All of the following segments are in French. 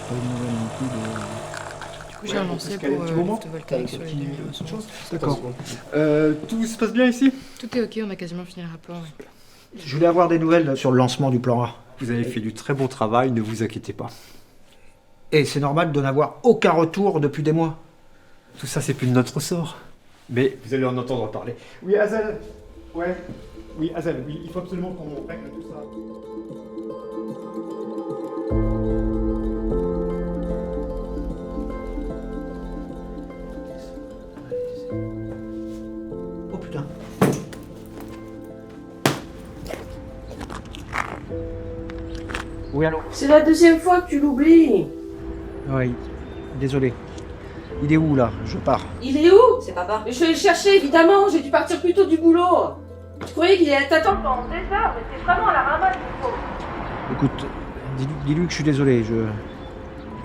Pas de nouvelles non plus de... Du coup, j'ai relancé pour le photovoltaïque sur les 2000 maisons. D'accord. Tout se passe bien ici? Tout est ok, on a quasiment fini le rapport. Ouais. Je voulais avoir des nouvelles sur le lancement du plan A. Vous avez fait du très bon travail, ne vous inquiétez pas. Et c'est normal de n'avoir aucun retour depuis des mois. Tout ça, c'est plus de notre ressort. Mais vous allez en entendre parler. Oui, Hazel. Ouais. Oui, Hazel, oui, il faut absolument qu'on règle tout ça. Oh putain. Oui, allô? C'est la deuxième fois que tu l'oublies. Oui, désolé. Il est où là? Je pars. Il est où? C'est papa. Je vais le chercher, évidemment. J'ai dû partir plus tôt du boulot. Je croyais qu'il allait t'attendre pendant des heures, mais c'est vraiment à la ramasse, mon pauvre. Écoute, dis-lui que je suis désolé. Je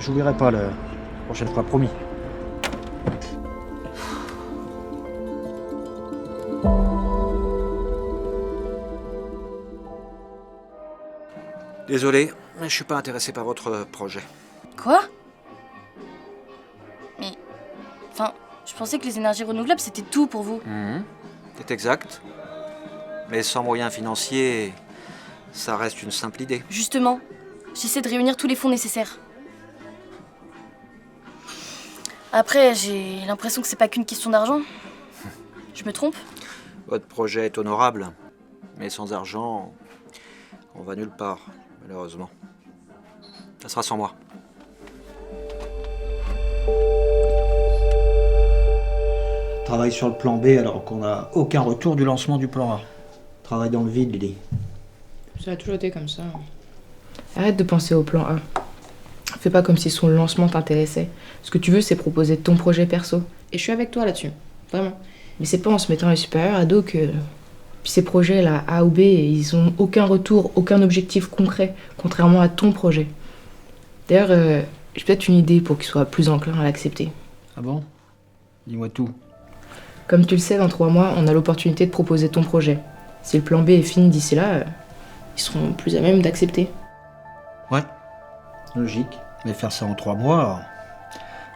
n'oublierai pas la prochaine fois, promis. Désolé, mais je suis pas intéressé par votre projet. Quoi? Mais... Enfin, je pensais que les énergies renouvelables, c'était tout pour vous. C'est exact. Mais sans moyens financiers, ça reste une simple idée. Justement, j'essaie de réunir tous les fonds nécessaires. Après, j'ai l'impression que c'est pas qu'une question d'argent. Je me trompe? Votre projet est honorable, mais sans argent, on va nulle part, malheureusement. Ça sera sans moi. Travaille sur le plan B alors qu'on n'a aucun retour du lancement du plan A. Travaille dans le vide, Lily. Ça a toujours été comme ça. Arrête de penser au plan A. Fais pas comme si son lancement t'intéressait. Ce que tu veux, c'est proposer ton projet perso. Et je suis avec toi là-dessus. Vraiment. Mais c'est pas en se mettant les supérieurs à dos que... Puis ces projets là, A ou B, ils ont aucun retour, aucun objectif concret, contrairement à ton projet. D'ailleurs, j'ai peut-être une idée pour qu'il soit plus enclin à l'accepter. Ah bon? Dis-moi tout. Comme tu le sais, dans 3 mois, on a l'opportunité de proposer ton projet. Si le plan B est fini d'ici là, ils seront plus à même d'accepter. Ouais, logique. Mais faire ça en 3 mois,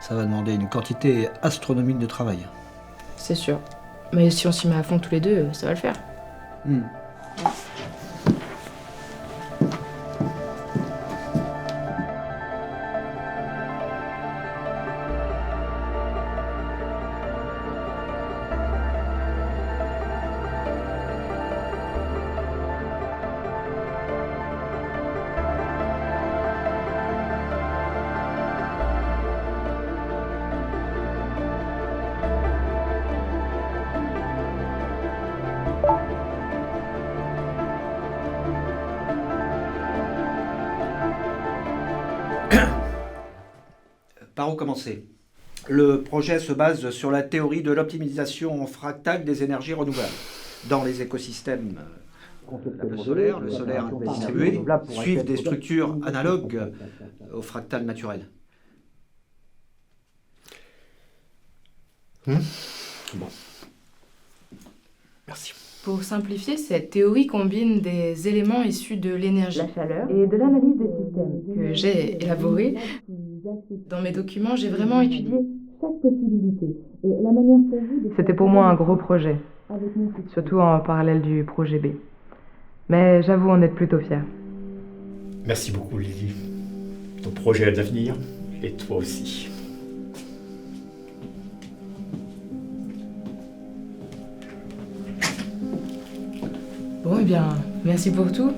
ça va demander une quantité astronomique de travail. C'est sûr. Mais si on s'y met à fond tous les deux, ça va le faire. Par où commencer? Le projet se base sur la théorie de l'optimisation fractale des énergies renouvelables. Dans les écosystèmes le solaire distribué, suivent des structures analogues au fractal naturel. Bon. Merci. Pour simplifier, cette théorie combine des éléments issus de l'énergie, la chaleur et de l'analyse des systèmes que j'ai élaboré. Dans mes documents, j'ai vraiment étudié chaque possibilité. Et la manière pour vous... C'était pour moi un gros projet, surtout en parallèle du projet B. Mais j'avoue en être plutôt fière. Merci beaucoup, Lily. Ton projet a de l'avenir, et toi aussi. Bon, eh bien, merci pour tout.